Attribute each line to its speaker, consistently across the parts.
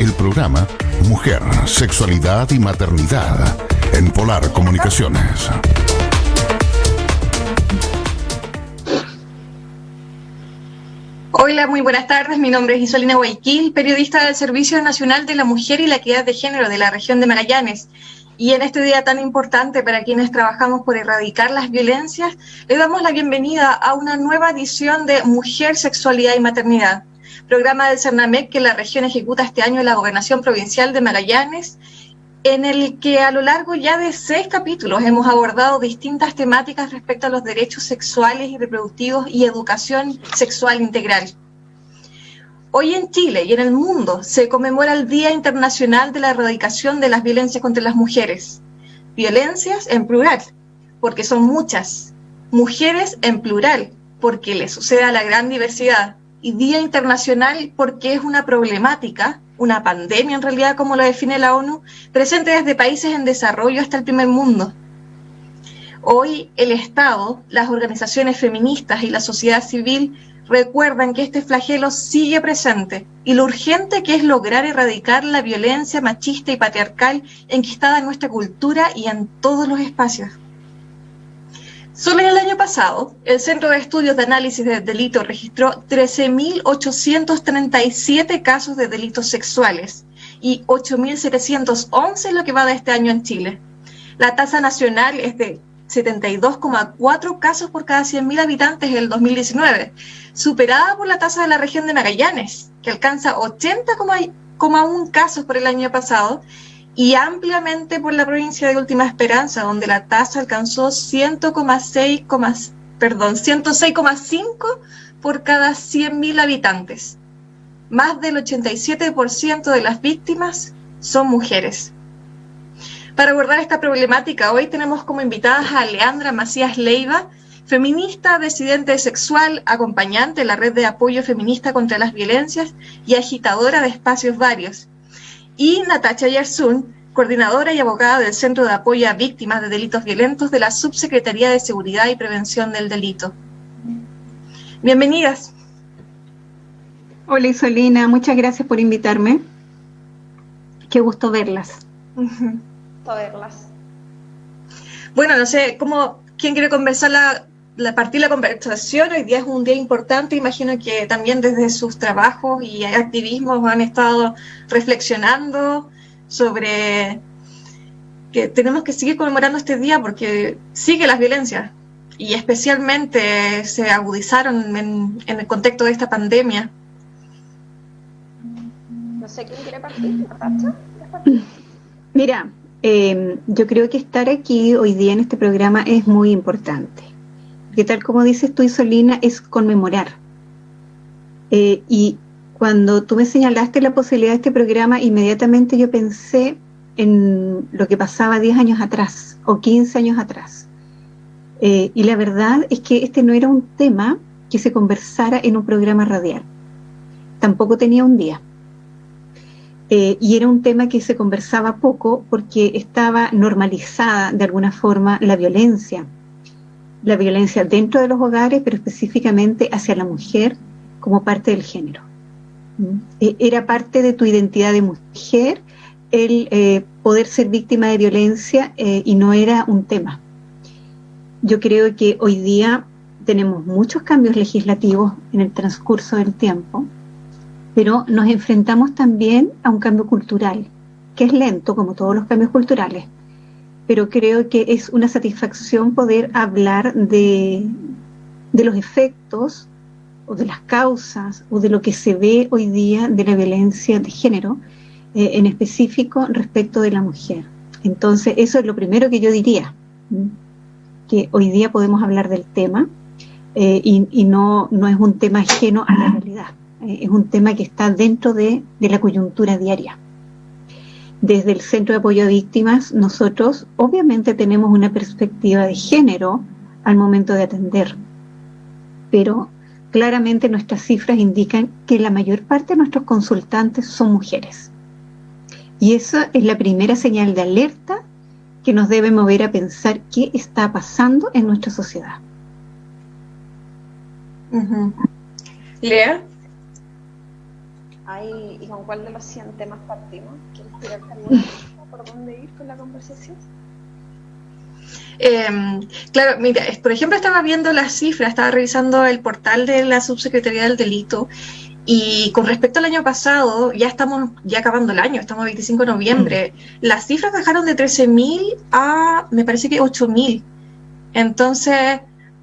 Speaker 1: el programa Mujer, Sexualidad y Maternidad en Polar Comunicaciones.
Speaker 2: Hola, muy buenas tardes. Mi nombre es Isolina Guayquil, periodista del Servicio Nacional de la Mujer y la Equidad de Género de la región de Magallanes. Y en este día tan importante para quienes trabajamos por erradicar las violencias, le damos la bienvenida a una nueva edición de Mujer, Sexualidad y Maternidad, programa del CERNAMEC que la región ejecuta este año en la Gobernación Provincial de Magallanes, en el que a lo largo ya de 6 capítulos hemos abordado distintas temáticas respecto a los derechos sexuales y reproductivos y educación sexual integral. Hoy en Chile y en el mundo se conmemora el Día Internacional de la Erradicación de las Violencias contra las Mujeres. Violencias en plural, porque son muchas. Mujeres en plural, porque le sucede a la gran diversidad. Y Día Internacional porque es una problemática, una pandemia en realidad, como lo define la ONU, presente desde países en desarrollo hasta el primer mundo. Hoy el Estado, las organizaciones feministas y la sociedad civil recuerdan que este flagelo sigue presente y lo urgente que es lograr erradicar la violencia machista y patriarcal enquistada en nuestra cultura y en todos los espacios. Solo en el año pasado, el Centro de Estudios de Análisis de Delitos registró 13.837 casos de delitos sexuales y 8.711 en lo que va de este año en Chile. La tasa nacional es de 72,4 casos por cada 100.000 habitantes en el 2019, superada por la tasa de la región de Magallanes, que alcanza 80,1 casos por el año pasado, y ampliamente por la provincia de Última Esperanza, donde la tasa alcanzó 106,5 por cada 100.000 habitantes. Más del 87% de las víctimas son mujeres. Para abordar esta problemática, hoy tenemos como invitadas a Leandra Macías Leiva, feminista, disidente sexual, acompañante de la Red de Apoyo Feminista contra las Violencias y agitadora de espacios varios, y Natacha Yarsun, coordinadora y abogada del Centro de Apoyo a Víctimas de Delitos Violentos de la Subsecretaría de Seguridad y Prevención del Delito. Bienvenidas.
Speaker 3: Hola Isolina, muchas gracias por invitarme. Qué gusto verlas.
Speaker 2: Bueno, no sé, ¿quién quiere conversar partir la conversación? Hoy día es un día importante, imagino que también desde sus trabajos y activismos han estado reflexionando sobre que tenemos que seguir conmemorando este día porque sigue las violencias y especialmente se agudizaron en el contexto de esta pandemia.
Speaker 4: No sé quién quiere partir, Natacha.
Speaker 3: Mira, yo creo que estar aquí hoy día en este programa es muy importante. Que tal como dices tú, Isolina, es conmemorar. Y cuando tú me señalaste la posibilidad de este programa, inmediatamente yo pensé en lo que pasaba 10 años atrás o 15 años atrás. Y la verdad es que este no era un tema que se conversara en un programa radial. Tampoco tenía un día. Y era un tema que se conversaba poco porque estaba normalizada de alguna forma la violencia dentro de los hogares, pero específicamente hacia la mujer como parte del género. Era parte de tu identidad de mujer el poder ser víctima de violencia y no era un tema. Yo creo que hoy día tenemos muchos cambios legislativos en el transcurso del tiempo, pero nos enfrentamos también a un cambio cultural, que es lento como todos los cambios culturales, pero creo que es una satisfacción poder hablar de los efectos o de las causas o de lo que se ve hoy día de la violencia de género, en específico respecto de la mujer. Entonces eso es lo primero que yo diría, que hoy día podemos hablar del tema y no es un tema ajeno a la realidad. Es un tema que está dentro de la coyuntura diaria. Desde el Centro de Apoyo a Víctimas, nosotros obviamente tenemos una perspectiva de género al momento de atender, pero claramente nuestras cifras indican que la mayor parte de nuestros consultantes son mujeres. Y esa es la primera señal de alerta que nos debe mover a pensar qué está pasando en nuestra sociedad.
Speaker 2: Lea.
Speaker 4: Ay, ¿y con cuál de los 100 temas partimos? ¿Quieres tirarte alguna pista por dónde ir con la conversación?
Speaker 2: Claro, mira, por ejemplo, estaba viendo las cifras, estaba revisando el portal de la Subsecretaría del Delito y con respecto al año pasado, ya estamos acabando el año, estamos 25 de noviembre, las cifras bajaron de 13.000 a, me parece que 8.000. Entonces,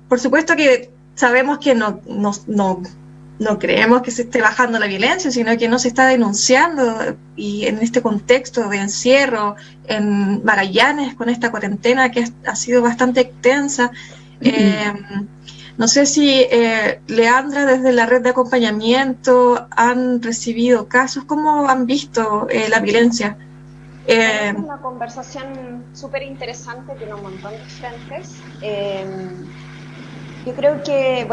Speaker 2: por supuesto que sabemos que no creemos que se esté bajando la violencia, sino que no se está denunciando, y en este contexto de encierro en Magallanes, con esta cuarentena que ha sido bastante extensa, no sé si Leandra, desde la red de acompañamiento, han recibido casos. ¿Cómo han visto la violencia?
Speaker 4: Es una conversación súper interesante, tiene un montón de frentes. Yo creo que,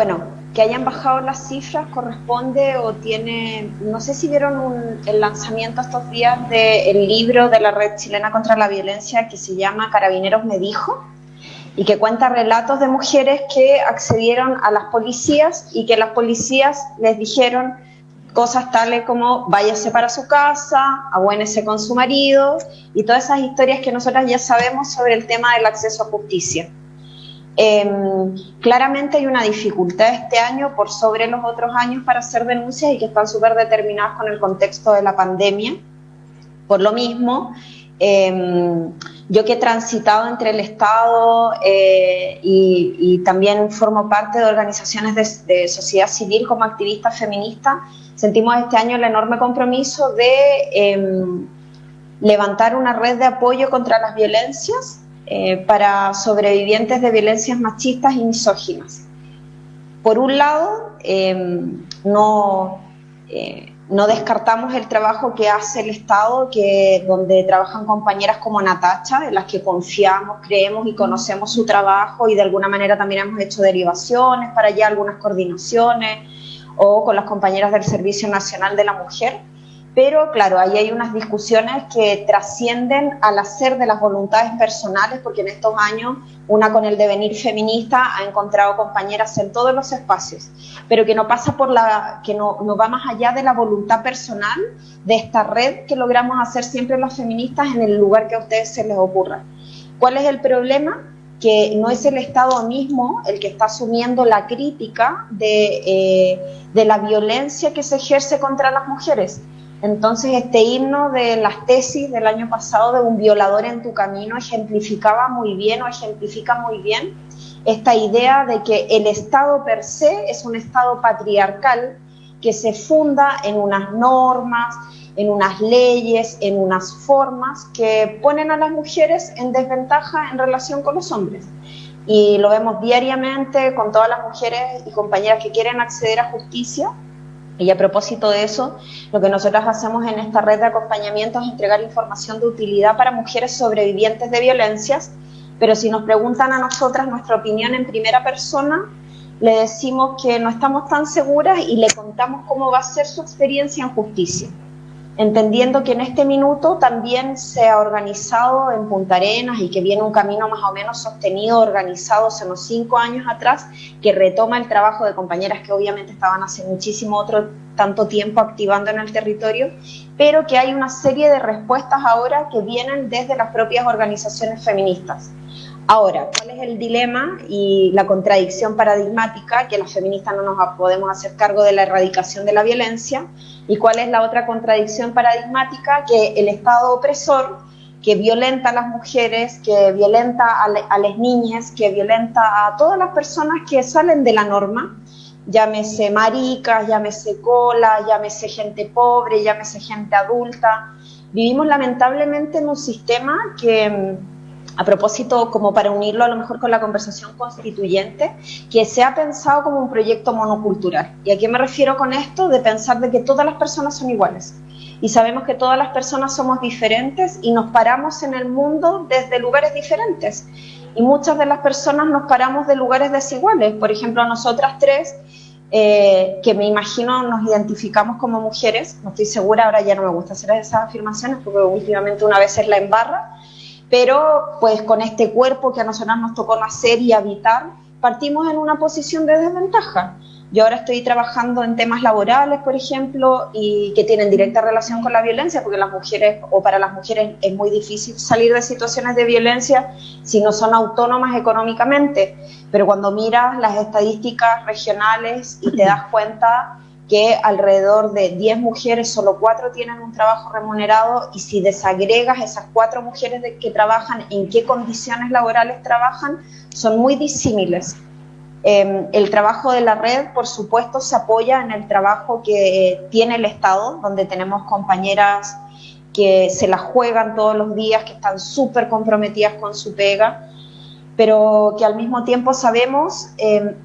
Speaker 4: que hayan bajado las cifras corresponde o tiene, no sé si vieron el lanzamiento estos días del libro de la Red Chilena contra la Violencia que se llama Carabineros me dijo, y que cuenta relatos de mujeres que accedieron a las policías y que las policías les dijeron cosas tales como váyase para su casa, agüénese con su marido, y todas esas historias que nosotras ya sabemos sobre el tema del acceso a justicia. Claramente hay una dificultad este año por sobre los otros años para hacer denuncias y que están súper determinadas con el contexto de la pandemia. Por lo mismo, yo que he transitado entre el Estado y también formo parte de organizaciones de sociedad civil como activista feminista, sentimos este año el enorme compromiso de levantar una red de apoyo contra las violencias para sobrevivientes de violencias machistas y misóginas. Por un lado, no descartamos el trabajo que hace el Estado, donde trabajan compañeras como Natacha, en las que confiamos, creemos y conocemos su trabajo, y de alguna manera también hemos hecho derivaciones para allá, algunas coordinaciones, o con las compañeras del Servicio Nacional de la Mujer. Pero claro, ahí hay unas discusiones que trascienden al hacer de las voluntades personales, porque en estos años una con el devenir feminista ha encontrado compañeras en todos los espacios, pero que no pasa que no va más allá de la voluntad personal de esta red que logramos hacer siempre las feministas en el lugar que a ustedes se les ocurra. ¿Cuál es el problema? Que no es el Estado mismo el que está asumiendo la crítica de la violencia que se ejerce contra las mujeres. Entonces, este himno de las tesis del año pasado de un violador en tu camino ejemplifica muy bien esta idea de que el Estado per se es un Estado patriarcal que se funda en unas normas, en unas leyes, en unas formas que ponen a las mujeres en desventaja en relación con los hombres. Y lo vemos diariamente con todas las mujeres y compañeras que quieren acceder a justicia. Y a propósito de eso, lo que nosotras hacemos en esta red de acompañamiento es entregar información de utilidad para mujeres sobrevivientes de violencias, pero si nos preguntan a nosotras nuestra opinión en primera persona, le decimos que no estamos tan seguras y le contamos cómo va a ser su experiencia en justicia, entendiendo que en este minuto también se ha organizado en Punta Arenas y que viene un camino más o menos sostenido, organizado hace unos 5 años atrás, que retoma el trabajo de compañeras que obviamente estaban hace tanto tiempo activando en el territorio, pero que hay una serie de respuestas ahora que vienen desde las propias organizaciones feministas. Ahora, ¿cuál es el dilema y la contradicción paradigmática? Que las feministas no nos podemos hacer cargo de la erradicación de la violencia. ¿Y cuál es la otra contradicción paradigmática? Que el Estado opresor, que violenta a las mujeres, que violenta a las niñas, que violenta a todas las personas que salen de la norma, llámese maricas, llámese cola, llámese gente pobre, llámese gente adulta. Vivimos lamentablemente en un sistema que, a propósito, como para unirlo a lo mejor con la conversación constituyente, que se ha pensado como un proyecto monocultural. ¿Y a qué me refiero con esto? De pensar de que todas las personas son iguales. Y sabemos que todas las personas somos diferentes y nos paramos en el mundo desde lugares diferentes. Y muchas de las personas nos paramos de lugares desiguales. Por ejemplo, nosotras tres, que me imagino nos identificamos como mujeres, no estoy segura, ahora ya no me gusta hacer esas afirmaciones porque últimamente una vez es la embarra, pero pues con este cuerpo que a nosotras nos tocó nacer y habitar, partimos en una posición de desventaja. Yo ahora estoy trabajando en temas laborales, por ejemplo, y que tienen directa relación con la violencia, porque las mujeres, o para las mujeres, es muy difícil salir de situaciones de violencia si no son autónomas económicamente. Pero cuando miras las estadísticas regionales y te das cuenta que alrededor de 10 mujeres, solo 4 tienen un trabajo remunerado, y si desagregas esas 4 mujeres que trabajan, en qué condiciones laborales trabajan, son muy disímiles. El trabajo de la red, por supuesto, se apoya en el trabajo que tiene el Estado, donde tenemos compañeras que se la juegan todos los días, que están súper comprometidas con su pega, pero que al mismo tiempo sabemos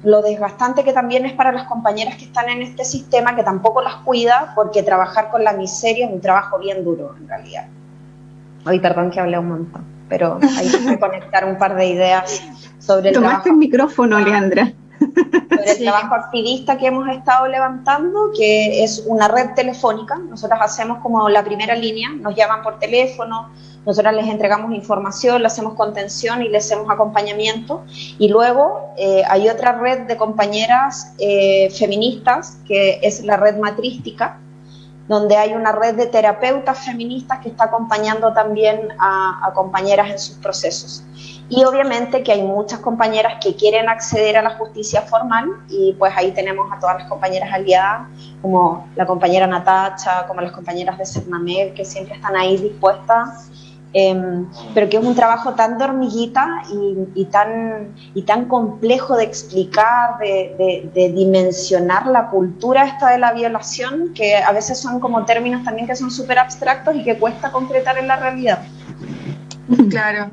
Speaker 4: lo desgastante que también es para las compañeras que están en este sistema, que tampoco las cuida, porque trabajar con la miseria es un trabajo bien duro, en realidad. Ay, perdón que hablé un montón, pero hay que conectar un par de ideas sobre el
Speaker 3: Tomaste el micrófono, Leandra.
Speaker 4: Sobre el trabajo activista que hemos estado levantando, que es una red telefónica. Nosotras hacemos como la primera línea, nos llaman por teléfono, nosotras les entregamos información, le hacemos contención y le hacemos acompañamiento. Y luego hay otra red de compañeras feministas, que es la red matrística, donde hay una red de terapeutas feministas que está acompañando también a compañeras en sus procesos. Y obviamente que hay muchas compañeras que quieren acceder a la justicia formal, y pues ahí tenemos a todas las compañeras aliadas, como la compañera Natacha, como las compañeras de Cernamed, que siempre están ahí dispuestas, pero que es un trabajo tan de hormiguita y tan complejo de explicar, de dimensionar la cultura esta de la violación, que a veces son como términos también que son súper abstractos y que cuesta concretar en la realidad.
Speaker 2: Claro.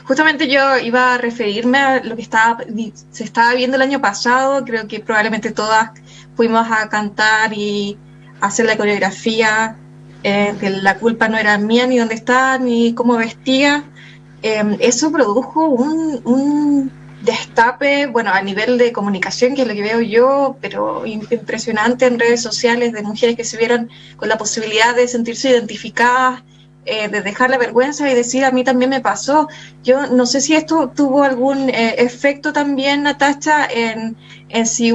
Speaker 2: Justamente yo iba a referirme a lo que se estaba viendo el año pasado. Creo que probablemente todas fuimos a cantar y a hacer la coreografía, que la culpa no era mía, ni dónde estaba, ni cómo vestía. Eso produjo un destape, bueno, a nivel de comunicación, que es lo que veo yo, pero impresionante en redes sociales, de mujeres que se vieron con la posibilidad de sentirse identificadas, de dejar la vergüenza y decir, a mí también me pasó. Yo no sé si esto tuvo algún efecto también, Natacha, en si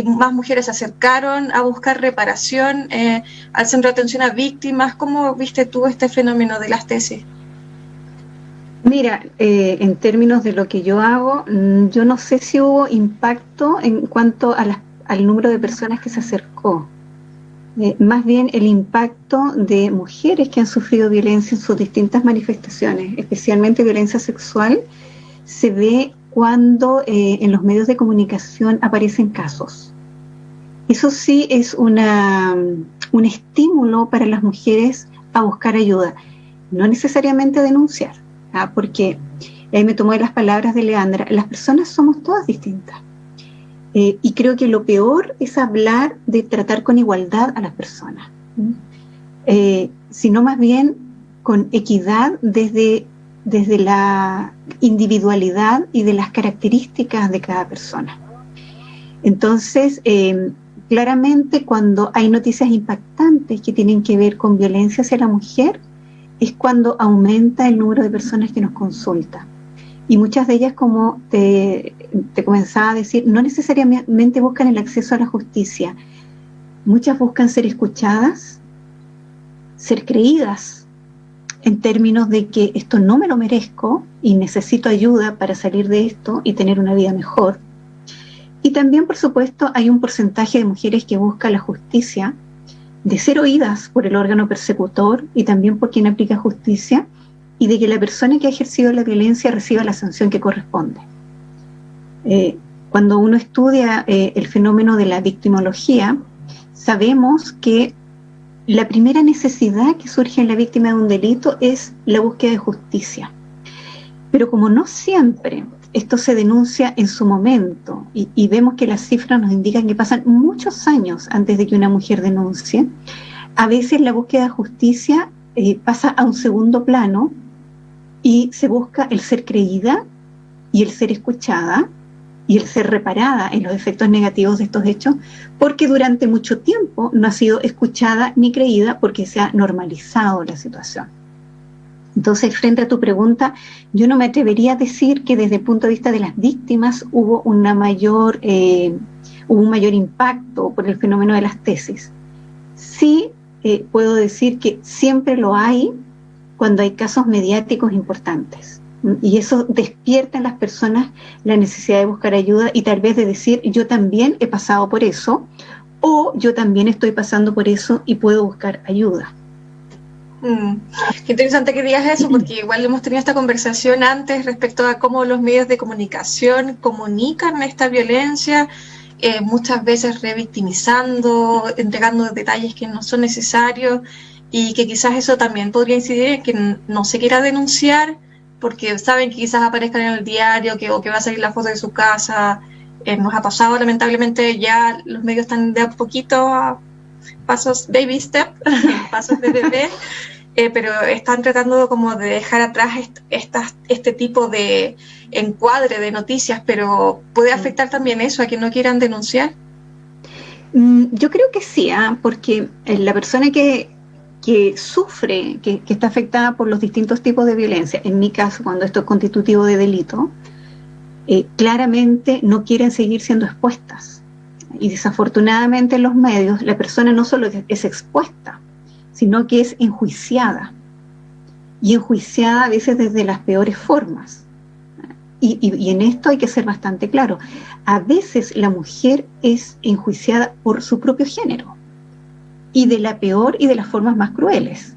Speaker 2: más mujeres se acercaron a buscar reparación al Centro de Atención a Víctimas. ¿Cómo viste tú este fenómeno de las tesis?
Speaker 3: Mira, en términos de lo que yo hago, yo no sé si hubo impacto en cuanto al número de personas que se acercó. Más bien el impacto de mujeres que han sufrido violencia en sus distintas manifestaciones, especialmente violencia sexual, se ve cuando en los medios de comunicación aparecen casos. Eso sí es un estímulo para las mujeres a buscar ayuda, no necesariamente denunciar, porque ahí me tomé las palabras de Leandra, las personas somos todas distintas. Y creo que lo peor es hablar de tratar con igualdad a las personas, sino más bien con equidad desde la individualidad y de las características de cada persona. Entonces, claramente cuando hay noticias impactantes que tienen que ver con violencia hacia la mujer, es cuando aumenta el número de personas que nos consultan. Y muchas de ellas, como te comenzaba a decir, no necesariamente buscan el acceso a la justicia. Muchas buscan ser escuchadas, ser creídas, en términos de que esto no me lo merezco y necesito ayuda para salir de esto y tener una vida mejor. Y también, por supuesto, hay un porcentaje de mujeres que busca la justicia, de ser oídas por el órgano persecutor y también por quien aplica justicia, y de que la persona que ha ejercido la violencia reciba la sanción que corresponde. Cuando uno estudia el fenómeno de la victimología, sabemos que la primera necesidad que surge en la víctima de un delito es la búsqueda de justicia. Pero como no siempre esto se denuncia en su momento, y vemos que las cifras nos indican que pasan muchos años antes de que una mujer denuncie, a veces la búsqueda de justicia pasa a un segundo plano, y se busca el ser creída y el ser escuchada y el ser reparada en los efectos negativos de estos hechos, porque durante mucho tiempo no ha sido escuchada ni creída porque se ha normalizado la situación. Entonces, frente a tu pregunta, yo no me atrevería a decir que desde el punto de vista de las víctimas hubo un mayor impacto por el fenómeno de las tesis. Sí, puedo decir que siempre lo hay cuando hay casos mediáticos importantes. Y eso despierta en las personas la necesidad de buscar ayuda y tal vez de decir, yo también he pasado por eso, o yo también estoy pasando por eso y puedo buscar ayuda.
Speaker 2: Qué interesante que digas eso, porque igual hemos tenido esta conversación antes respecto a cómo los medios de comunicación comunican esta violencia, muchas veces revictimizando, entregando detalles que no son necesarios, y que quizás eso también podría incidir en que no se quiera denunciar porque saben que quizás aparezcan en el diario o que va a salir la foto de su casa. Nos ha pasado, lamentablemente, ya los medios están de a poquito a pasos baby step, pasos de bebé, pero están tratando como de dejar atrás este tipo de encuadre de noticias, pero ¿puede afectar también eso a que no quieran denunciar?
Speaker 3: Yo creo que sí, porque la persona que sufre, que está afectada por los distintos tipos de violencia, en mi caso, cuando esto es constitutivo de delito, claramente no quieren seguir siendo expuestas. Y desafortunadamente en los medios la persona no solo es expuesta, sino que es enjuiciada. Y enjuiciada a veces desde las peores formas. Y en esto hay que ser bastante claro. A veces la mujer es enjuiciada por su propio género. Y de la peor y de las formas más crueles.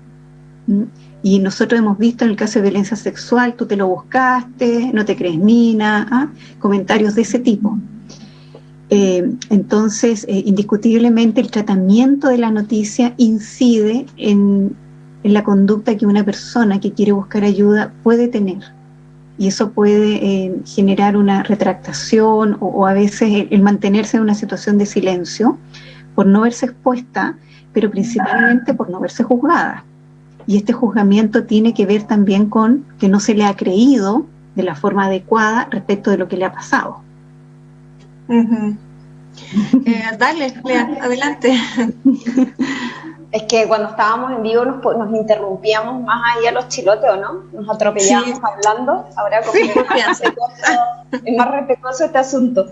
Speaker 3: Y nosotros hemos visto en el caso de violencia sexual, tú te lo buscaste, no te crees mina, comentarios de ese tipo. Entonces, indiscutiblemente el tratamiento de la noticia incide en la conducta que una persona que quiere buscar ayuda puede tener. Y eso puede generar una retractación o a veces el mantenerse en una situación de silencio por no verse expuesta, pero principalmente por no verse juzgada. Y este juzgamiento tiene que ver también con que no se le ha creído de la forma adecuada respecto de lo que le ha pasado.
Speaker 2: Dale, Lea, adelante.
Speaker 4: Es que cuando estábamos en vivo nos interrumpíamos más ahí a los chilotes, ¿o no? Nos atropellábamos hablando. Ahora como es más respetuoso este asunto.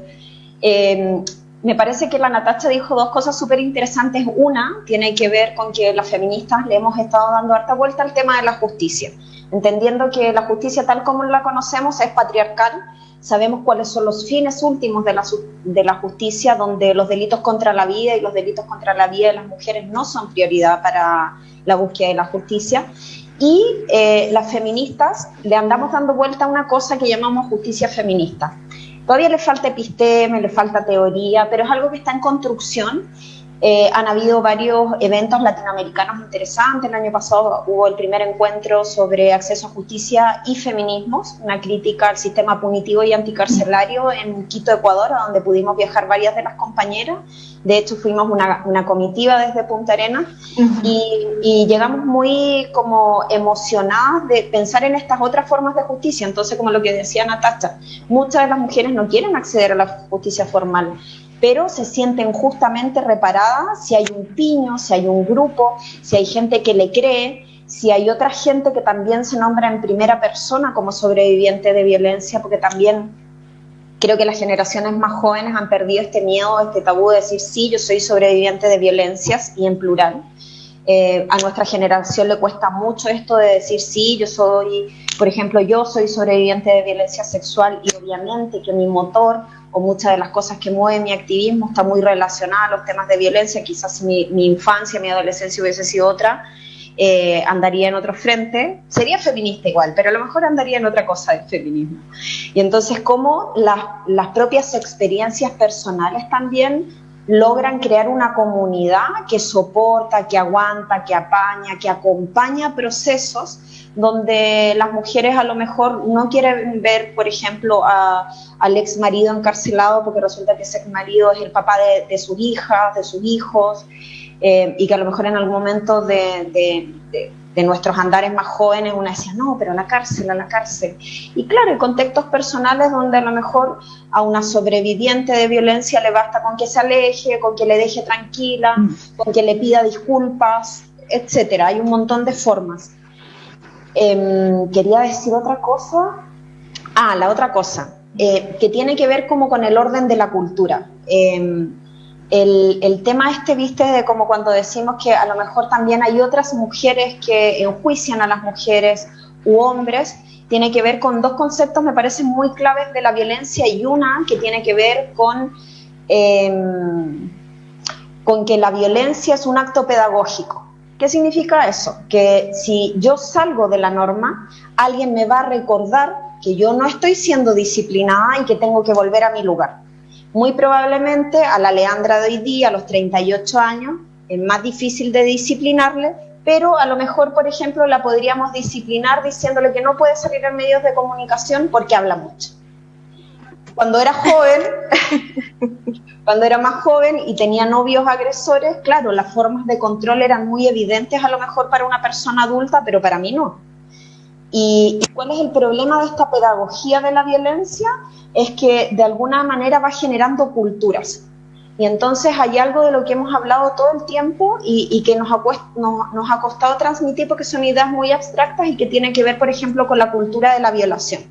Speaker 4: Me parece que la Natacha dijo dos cosas súper interesantes. Una tiene que ver con que las feministas le hemos estado dando harta vuelta al tema de la justicia, entendiendo que la justicia tal como la conocemos es patriarcal. Sabemos cuáles son los fines últimos de la justicia, donde los delitos contra la vida y los delitos contra la vida de las mujeres no son prioridad para la búsqueda de la justicia. Y las feministas le andamos dando vuelta a una cosa que llamamos justicia feminista. Todavía le falta episteme, le falta teoría, pero es algo que está en construcción. Han habido varios eventos latinoamericanos interesantes. El año pasado hubo el primer encuentro sobre acceso a justicia y feminismos, una crítica al sistema punitivo y anticarcelario en Quito, Ecuador, a donde pudimos viajar varias de las compañeras. De hecho, fuimos una comitiva desde Punta Arenas y llegamos muy como emocionadas de pensar en estas otras formas de justicia. Entonces, como lo que decía Natacha, muchas de las mujeres no quieren acceder a la justicia formal, pero se sienten justamente reparadas si hay un piño, si hay un grupo, si hay gente que le cree, si hay otra gente que también se nombra en primera persona como sobreviviente de violencia, porque también creo que las generaciones más jóvenes han perdido este miedo, este tabú de decir sí, yo soy sobreviviente de violencias, y en plural. A nuestra generación le cuesta mucho esto de decir sí, yo soy, por ejemplo, yo soy sobreviviente de violencia sexual, y obviamente que mi motor o muchas de las cosas que mueven mi activismo está muy relacionada a los temas de violencia. Quizás si mi infancia, mi adolescencia hubiese sido otra, andaría en otro frente, sería feminista igual, pero a lo mejor andaría en otra cosa del feminismo. Y entonces cómo las propias experiencias personales también logran crear una comunidad que soporta, que aguanta, que apaña, que acompaña procesos donde las mujeres a lo mejor no quieren ver, por ejemplo, al ex marido encarcelado porque resulta que ese ex marido es el papá de sus hijas, de sus hijos, y que a lo mejor en algún momento de nuestros andares más jóvenes una decía, no, pero a la cárcel. Y claro, hay contextos personales donde a lo mejor a una sobreviviente de violencia le basta con que se aleje, con que le deje tranquila, con que le pida disculpas, etcétera. Hay un montón de formas. Quería decir otra cosa. La otra cosa, que tiene que ver como con el orden de la cultura. El tema viste, de como cuando decimos que a lo mejor también hay otras mujeres que enjuician a las mujeres u hombres, tiene que ver con dos conceptos, me parecen muy claves de la violencia, y una que tiene que ver con que la violencia es un acto pedagógico. ¿Qué significa eso? Que si yo salgo de la norma, alguien me va a recordar que yo no estoy siendo disciplinada y que tengo que volver a mi lugar. Muy probablemente a la Leandra de hoy día, a los 38 años, es más difícil de disciplinarle, pero a lo mejor, por ejemplo, la podríamos disciplinar diciéndole que no puede salir en medios de comunicación porque habla mucho. Cuando era joven, cuando era más joven y tenía novios agresores, claro, las formas de control eran muy evidentes a lo mejor para una persona adulta, pero para mí no. ¿Y cuál es el problema de esta pedagogía de la violencia? Es que de alguna manera va generando culturas. Y entonces hay algo de lo que hemos hablado todo el tiempo y que nos ha costado transmitir porque son ideas muy abstractas y que tienen que ver, por ejemplo, con la cultura de la violación.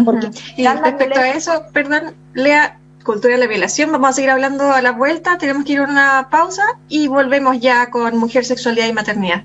Speaker 4: Porque
Speaker 2: y respecto a eso, perdón, Lea, cultura de la violación, vamos a seguir hablando a la vuelta, tenemos que ir a una pausa y volvemos ya con mujer, sexualidad y maternidad.